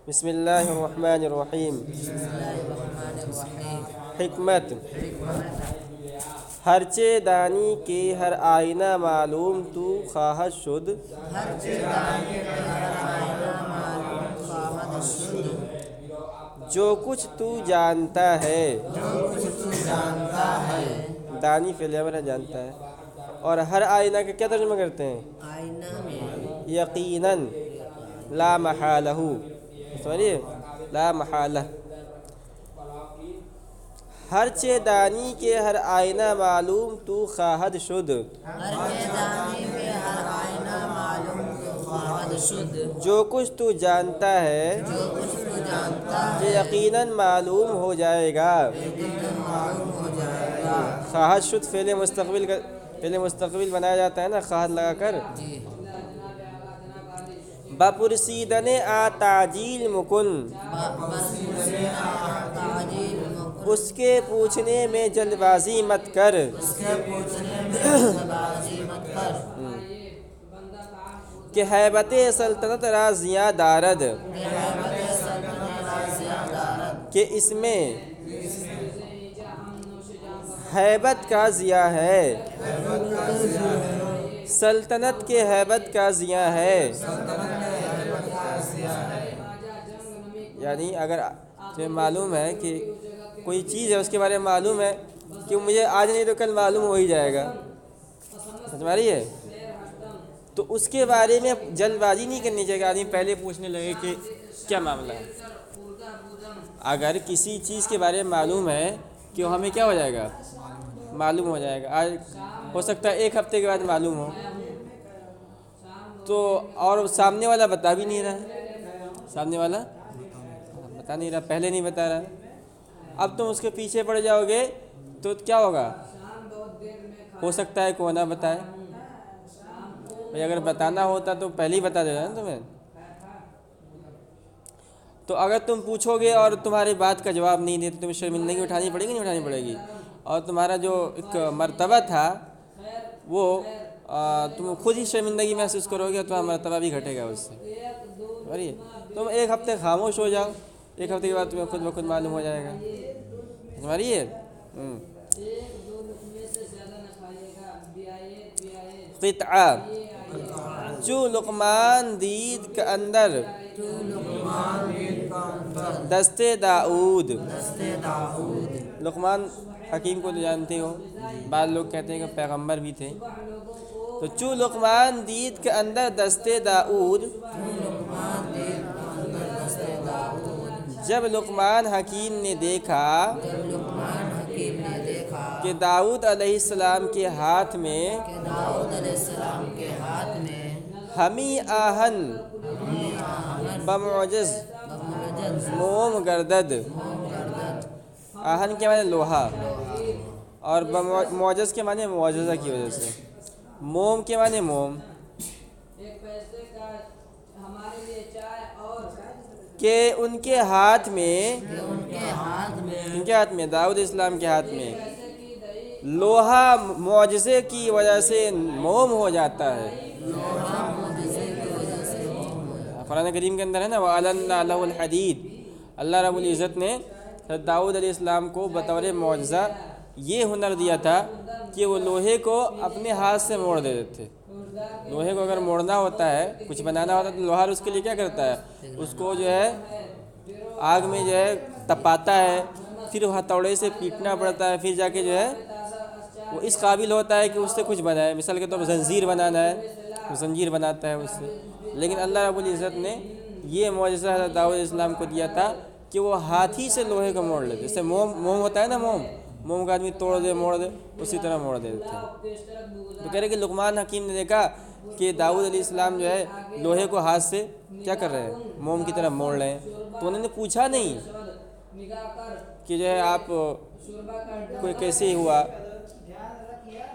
بسم اللہ الرحمن الرحیم۔ حکمت: ہرچے دانی کے ہر آئینہ معلوم تو خواہد شد، جو کچھ تو جانتا ہے۔ دانی فعل امر ہے، جانتا ہے۔ اور ہر آئینہ کا کیا ترجمہ کرتے ہیں؟ یقیناً، لا محالہ، سمجھیے، لا محالہ۔ ہر چے دانی کے ہر آئینہ معلوم تو خواہد شد، جو کچھ تو جانتا ہے یہ یقیناً معلوم ہو جائے گا۔ خواہد شد فعل مستقبل بنایا جاتا ہے نا، خواہد لگا کر۔ بپرسیدن آ تعجیل مکن، اس کے پوچھنے میں جلد بازی مت کر۔ کہ ہیبت سلطنت را زیاں دارد، کہ اس میں ہیبت کا ضیاء ہے، سلطنت کے ہیبت کا ضیاء ہے۔ یعنی اگر تمہیں معلوم ہے کہ کوئی چیز ہے، اس کے بارے میں معلوم ہے کہ مجھے آج نہیں تو کل معلوم ہو ہی جائے گا، سمجھ میں آ رہی ہے؟ تو اس کے بارے میں جلد بازی نہیں کرنی چاہیے، آدمی پہلے پوچھنے لگے کہ کیا معاملہ ہے۔ اگر کسی چیز کے بارے میں معلوم ہے کہ وہ ہمیں کیا ہو جائے گا، معلوم ہو جائے گا، آج ہو سکتا ہے ایک ہفتے کے بعد معلوم ہو، تو اور سامنے والا بتا بھی نہیں رہا ہے، سامنے والا بتا نہیں رہا، پہلے نہیں بتا رہا، اب تم اس کے پیچھے پڑ جاؤ گے تو کیا ہوگا؟ ہو سکتا ہے کہ وہ نہ بتائے۔ بھئی اگر بتانا ہوتا تو پہلے ہی بتا دیتا نا تمہیں۔ تو اگر تم پوچھو گے اور تمہاری بات کا جواب نہیں دے تو تمہیں شرمندگی اٹھانی پڑے گی نہیں اٹھانی پڑے گی؟ اور تمہارا جو ایک مرتبہ تھا وہ تم خود ہی شرمندگی محسوس کرو گے، تمہارا مرتبہ بھی گھٹے گا اس سے۔ تم ایک ہفتے خاموش ہو جاؤ، ایک ہفتے کے بعد تمہیں خود بخود معلوم ہو جائے گا، سمجھ ہے؟ قطعہ: جو لقمان دید کے اندر دستے داؤد۔ لقمان حکیم کو تو جانتے ہو، بعض لوگ کہتے ہیں کہ پیغمبر بھی تھے۔ تو چو لقمان دید کے اندر دستے داؤد، جب لقمان حکیم نے دیکھا کہ داؤد علیہ السلام کے ہاتھ میں ہمی آہن بمعجز موم گردد۔ آہن کے معنی لوہا، اور معجز کے معنی معجزہ کی وجہ سے، موم کے معنی موم، کہ ان کے ہاتھ میں، ان کے ہاتھ میں، داؤد اسلام کے ہاتھ میں لوہا معجزے کی وجہ سے موم ہو جاتا ہے۔ قرآن کریم کے اندر ہے نا، وَأَلَنَّا لَهُ الْحَدِيدِ، اللہ رب العزت نے حضرت داؤد علیہ السلام کو بطور معجزہ یہ ہنر دیا تھا کہ وہ لوہے کو اپنے ہاتھ سے موڑ دیتے تھے۔ لوہے کو اگر موڑنا ہوتا ہے، کچھ بنانا ہوتا ہے تو لوہار اس کے لیے کیا کرتا ہے، اس کو جو ہے آگ میں جو ہے تپاتا ہے، پھر وہ ہتھوڑے سے پیٹنا پڑتا ہے، پھر جا کے جو ہے وہ اس قابل ہوتا ہے کہ اس سے کچھ بنائے۔ مثال کے طور پر زنجیر بنانا ہے، وہ زنجیر بناتا ہے اس سے۔ لیکن اللہ رب العزت نے یہ معجزہ حضرت داؤد علیہ السلام کو دیا تھا کہ وہ ہاتھی سے لوہے کو موڑ لیتے، جیسے موم ہوتا ہے نا، موم کا آدمی توڑ دے موڑ دے، اسی طرح موڑ دیتے تھے۔ تو کہہ رہے کہ لقمان حکیم نے دیکھا کہ داؤد علیہ السلام جو ہے لوہے کو ہاتھ سے کیا کر رہے ہیں، موم کی طرح موڑ رہے ہیں۔ تو انہوں نے پوچھا نہیں کہ جو ہے آپ کوئی کیسے ہوا،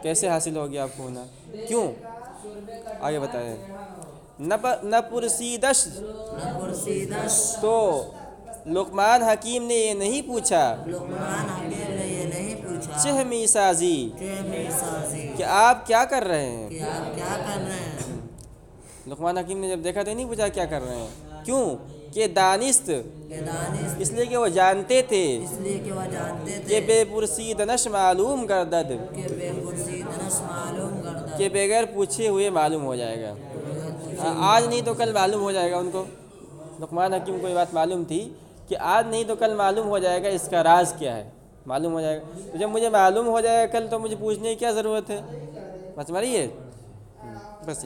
کیسے حاصل ہو گیا آپ کو ہنر، کیوں؟ آگے بتائیں۔ نہ پرسیدش، تو لقمان حکیم نے یہ نہیں پوچھا، چہمی سازی، کہ آپ کیا کر رہے ہیں۔ لقمان حکیم نے جب دیکھا تو نہیں پوچھا کیا کر رہے ہیں، کیوں؟ کہ دانست کہ دانست اس لیے کہ وہ جانتے تھے اس لیے کہ وہ جانتے کہ تھے بے پرسیدنش معلوم گردد کہ بے پرسیدنش معلوم گردد کہ بغیر پوچھے ہوئے معلوم ہو جائے گا. آج نہیں تو کل معلوم ہو جائے گا. ان کو لقمان حکیم کو یہ بات معلوم تھی کہ آج نہیں تو کل معلوم ہو جائے گا اس کا راز کیا ہے, معلوم ہو جائے گا. تو جب مجھے معلوم ہو جائے گا کل تو مجھے پوچھنے کی کیا ضرورت ہے. بس مری ہے بس.